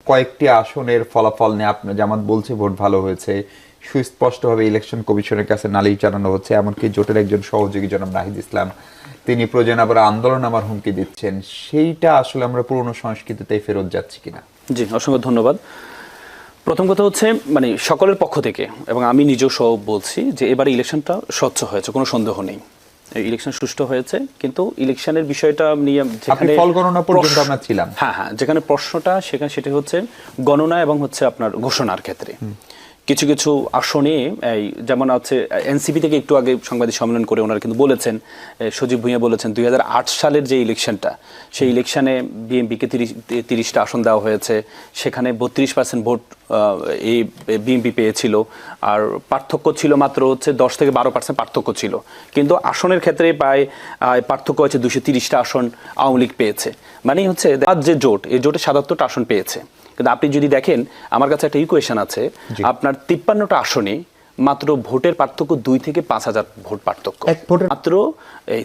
কয়েকটি আসনের ফলাফল নিয়ে আপনার জামাত বলছে ভোট ভালো হয়েছে, সুস্পষ্টভাবে ইলেকশন কমিশনের কাছে নালিশ জানানো হচ্ছে, এমনকি জোটের একজন সহযোগী জনাব নাহিদ ইসলাম তিনি প্রয়োজন আবার আন্দোলন আমার হুমকি দিচ্ছেন, সেইটা আসলে আমরা পুরনো সংস্কৃতিতেই ফেরত যাচ্ছি কিনা? জি, অসংখ্য ধন্যবাদ। প্রথম কথা হচ্ছে মানে সকলের পক্ষ থেকে এবং আমি নিজেও সহ বলছি যে এবারে ইলেকশনটা স্বচ্ছ হয়েছে, কোনো সন্দেহ নেই। ইলেকশন সুষ্ঠু হয়েছে, কিন্তু ইলেকশনের বিষয়টা নিয়ে যেখানে ফল গণনা পর্যন্ত আমরা ছিলাম, হ্যাঁ, যেখানে প্রশ্নটা সেখানে সেটা হচ্ছে গণনা এবং হচ্ছে আপনার ঘোষণার ক্ষেত্রে কিছু কিছু আসনে যেমন আছে এনসিপি থেকে একটু আগে সাংবাদিক সম্মেলন করে ওনারা কিন্তু বলেছেন, সজীব ভুঁইয়া বলেছেন 2008 সালের যে ইলেকশনটা, সেই ইলেকশনে বিএনপিকে 30টা আসন দেওয়া হয়েছে, সেখানে 32% ভোট এই বিএনপি পেয়েছিল, আর পার্থক্য ছিল মাত্র হচ্ছে 10 থেকে 12% পার্থক্য ছিল, কিন্তু আসনের ক্ষেত্রে প্রায় পার্থক্য হচ্ছে 230টা আসন আওয়ামী লীগ পেয়েছে। মানে হচ্ছে যে জোট, এই জোটে 77টা আসন পেয়েছে। কিন্তু আপনি যদি দেখেন, আমার কাছে একটা ইকুয়েশন আছে, আপনার 53টা আসনে মাত্র ভোটের পার্থক্য 2 থেকে 5,000 ভোট পার্থক্য, মাত্র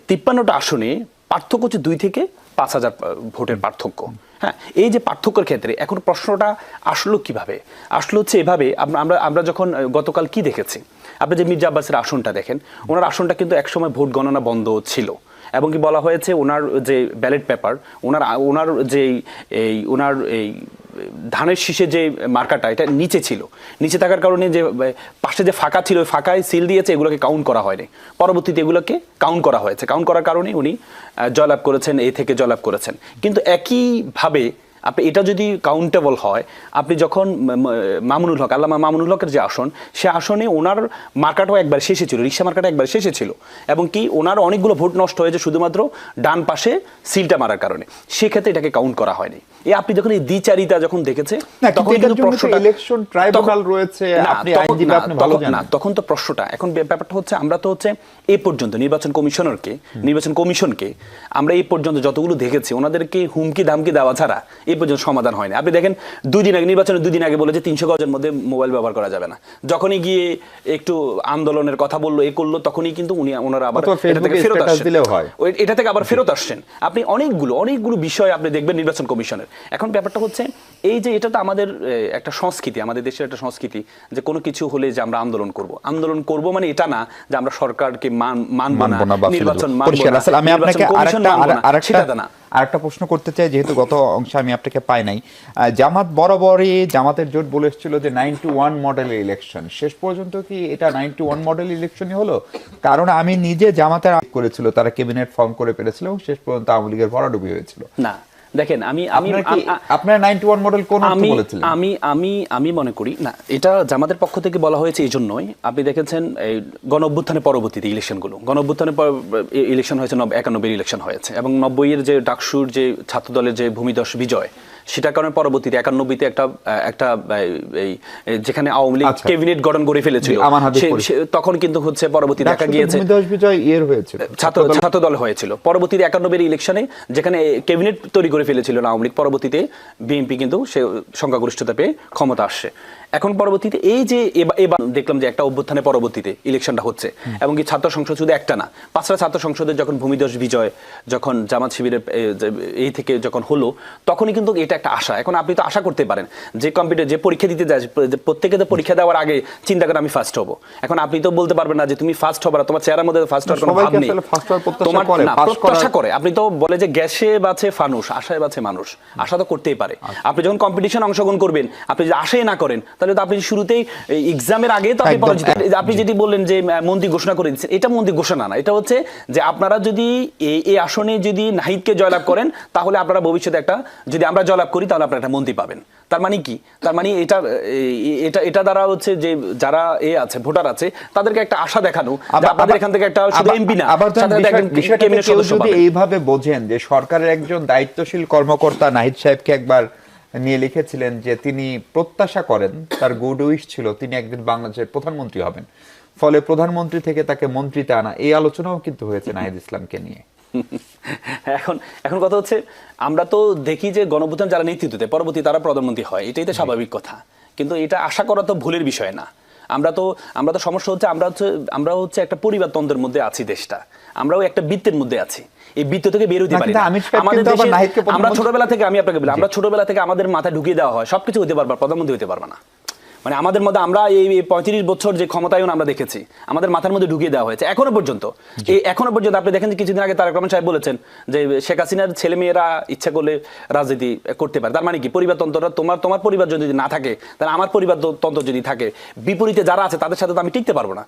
53টা আসনে পার্থক্য হচ্ছে 2 থেকে 5,000 ভোটের পার্থক্য। হ্যাঁ, এই যে পার্থক্যের ক্ষেত্রে এখন প্রশ্নটা আসলো কিভাবে? আসলো হচ্ছে এভাবে, আমরা যখন গতকাল কি দেখেছি, আপনি যে মির্জা আব্বাসের আসনটা দেখেন, ওনার আসনটা কিন্তু একসময় ভোট গণনা বন্ধ ছিল, এবং কি বলা হয়েছে ওনার যে ব্যালট পেপার, ওনার যে ওনার এই ধানের শীষে যে মার্কাটা এটা নিচে ছিল, নিচে থাকার কারণে যে পাশে যে ফাঁকা ছিল ওই ফাঁকায় সিল দিয়েছে, এগুলোকে কাউন্ট করা হয়নি। পরবর্তীতে এগুলোকে কাউন্ট করা হয়েছে, কাউন্ট করার কারণে উনি জয়লাভ করেছেন, এই থেকে জয়লাভ করেছেন। কিন্তু একইভাবে আপনি এটা যদি কাউন্টেবল হয়, আপনি যখন মামুনুল হক, আল্লামা মামুনুল হকের যে আসন, সে আসনে ওনার মার্কাটাও একবার শেষে ছিল, রিক্সা মার্কাটা একবার শেষে ছিল, এবং কি ওনার অনেকগুলো ভোট নষ্ট হয়েছে শুধুমাত্র ডান পাশে সিলটা মারার কারণে, সেক্ষেত্রে এটাকে কাউন্ট করা হয়নি। এই আপনি যখন এই দ্বিচারিতা যখন দেখেছে, তখন কিন্তু প্রশ্নটা ইলেকশন ট্রাইব্যুনাল রয়েছে, আপনি আইনজীবী, আপনি ভালো জানেন, তখন তো প্রশ্নটা এখন ব্যাপারটা হচ্ছে, আমরা তো হচ্ছে এই পর্যন্ত নির্বাচন কমিশনকে আমরা এই পর্যন্ত যতগুলো দেখেছি, ওনাদেরকে হুমকি ধামকি দেওয়া ছাড়া এই পর্যন্ত সমাধান হয়নি। আপনি দেখেন নির্বাচনের 2 দিন আগে বলে যে 300 গজের মধ্যে মোবাইল ব্যবহার করা যাবে না, যখনই গিয়ে একটু আন্দোলনের কথা বললো, করলো, তখনই কিন্তু ওনারা আবার এটা থেকে আবার ফেরত আসছেন। আপনি অনেকগুলো বিষয় আপনি দেখবেন নির্বাচন কমিশনের। এখন ব্যাপারটা হচ্ছে এই যে এটা তো আমাদের একটা সংস্কৃতি, আমাদের দেশের একটা সংস্কৃতি যে কোনো কিছু হলে যে আমরা আন্দোলন করব মানে এটা না যে আমরা সরকারকে মানব না, নির্বাচন মানব না, আমি আপনাকে আরেকটা প্রশ্ন করতে চাই, যেহেতু গত অংশে আমি আপনাকে পাই নাই। জামাত বরাবরই, জামাতের জোট বলে এসেছিল যে 91 মডেলের ইলেকশন, শেষ পর্যন্ত কি এটা 91 মডেল ইলেকশনই হলো? কারণ আমি নিজে জামাতের করেছিল, তারা ক্যাবিনেট ফর্ম করে পেরেছিল এবং শেষ পর্যন্ত আওয়ামী লীগের ভরাডুবি হয়েছিল। না দেখেন, আপনার 91 মডেল কোন অর্থে বলেছিলেন? আমি মনে করি না, এটা জামাতের পক্ষ থেকে বলা হয়েছে এই জন্যই, আপনি দেখেছেন এই গণঅভ্যুত্থানের পরবর্তীতে ইলেকশনগুলো, গণঅভ্যুত্থানের ইলেকশন হয়েছে 91 ইলেকশন হয়েছে, এবং 90-এর যে ডাকসুর যে ছাত্রদলের যে ভূমিধস বিজয়, সেটার কারণে পরবর্তীতে 91-তে একটা যেখানে আওয়ামী লীগ ক্যাবিনেট গঠন করে ফেলেছিল, তখন কিন্তু হচ্ছে পরবর্তীতে দেখা গিয়েছে ছাত্র দল হয়েছিল। পরবর্তীতে 91-এর ইলেকশনে যেখানে ক্যাবিনেট তৈরি করে ফেলেছিল আওয়ামী লীগ, পরবর্তীতে বিএনপি কিন্তু সে সংখ্যাগরিষ্ঠতা পেয়ে ক্ষমতা আসছে। এখন পরবর্তীতে এই যে এবার দেখলাম যে একটা অভ্যুত্থানের পরবর্তীতে ইলেকশনটা হচ্ছে, এবং কি ছাত্র সংসদ শুধু একটা না, 5টা ছাত্র সংসদের যখন ভূমিধস বিজয়, যখন জামাত শিবিরের এই থেকে যখন হলো, তখনই কিন্তু এটা একটা আশা। এখন আপনি তো আশা করতে পারেন যে পরীক্ষা দিতে যায়, প্রত্যেকে তো পরীক্ষা দেওয়ার আগে চিন্তা করে আমি ফার্স্ট হবো। এখন আপনি তো বলতে পারবেন না যে তুমি ফার্স্ট হবে না, তোমার চেহারার মধ্যে ফার্স্ট হওয়ার কোনো ভাব নেই, তোমার প্রত্যাশা করে। আপনি তো বলে যে গ্যাসে বাঁচে ফানুস, আশায় বাঁচে মানুষ, আশা তো করতেই পারে। আপনি যখন কম্পিটিশন অংশগ্রহণ করবেন, আপনি যদি আশাই না করেন, তাহলে তো আপনি শুরুতেই এক্সামের আগে তো আপনি পরাজিত। আপনি যেটি বললেন যে মন্ত্রী ঘোষণা করে দিচ্ছেন, এটা মন্ত্রী ঘোষণা না, এটা হচ্ছে যে আপনারা যদি এই আসনে যদি নাহিদকে জয়লাভ করেন, তাহলে আপনারা ভবিষ্যতে একটা, যদি আমরা জয়লাভ করি তাহলে আপনারা একটা মন্ত্রী পাবেন। তার মানে কি? তার মানে এটা দ্বারা হচ্ছে যে যারা আছে ভোটার আছে, তাদেরকে একটা আশা দেখানো, আপনাদের এখান থেকে একটা শুধু এমপি না, যদি এইভাবে বোঝেন যে সরকারের একজন দায়িত্বশীল কর্মকর্তা নাহিদ সাহেবকে একবার নিয়ে লিখেছিলেন যে তিনি প্রত্যাশা করেন, তার গুড উইশ ছিল তিনি একদিন বাংলাদেশের প্রধানমন্ত্রী হবেন, ফলে প্রধানমন্ত্রী থেকে তাকে মন্ত্রীতে আনা, এই আলোচনাও কিন্তু হয়েছে নাহিদ ইসলামকে নিয়ে। এখন কথা হচ্ছে, আমরা তো দেখি যে গণঅভ্যুত্থান যারা নেতৃত্ব দেয়, পরবর্তী তারা প্রধানমন্ত্রী হয়, এটাই তো স্বাভাবিক কথা। কিন্তু এটা আশা করা তো ভুলের বিষয় না। আমরা তো সমস্যা হচ্ছে আমরা হচ্ছে একটা পরিবারতন্ত্রের মধ্যে আছি দেশটা, আমরাও একটা বৃত্তের মধ্যে আছি, এই বৃত্ত থেকে বের হতে পারি না। আমাদের দেশে আমরা ছোটবেলা থেকে, আমি আপনাকে বলি, আমরা ছোটবেলা থেকে আমাদের মাথায় ঢুকিয়ে দেওয়া হয় সবকিছু হতে পারবা, প্রধানমন্ত্রী হতে পারবা না। মানে আমাদের মধ্যে আমরা এই 35 বছর যে ক্ষমতায়ন আমরা দেখেছি আমাদের মাথার মধ্যে ঢুকিয়ে দেওয়া হয়েছে এখনো পর্যন্ত। আপনি দেখেন যে কিছুদিন আগে তারেক রহমান সাহেব বলেছেন যে শেখ হাসিনার ছেলে মেয়েরা ইচ্ছা করলে রাজনীতি করতে পারে। তার মানে কি পরিবারতন্ত্রটা তোমার পরিবার যদি না থাকে, তাহলে আমার পরিবারতন্ত্র যদি থাকে, বিপরীতে যারা আছে তাদের সাথে তো আমি টিকতে পারবো না।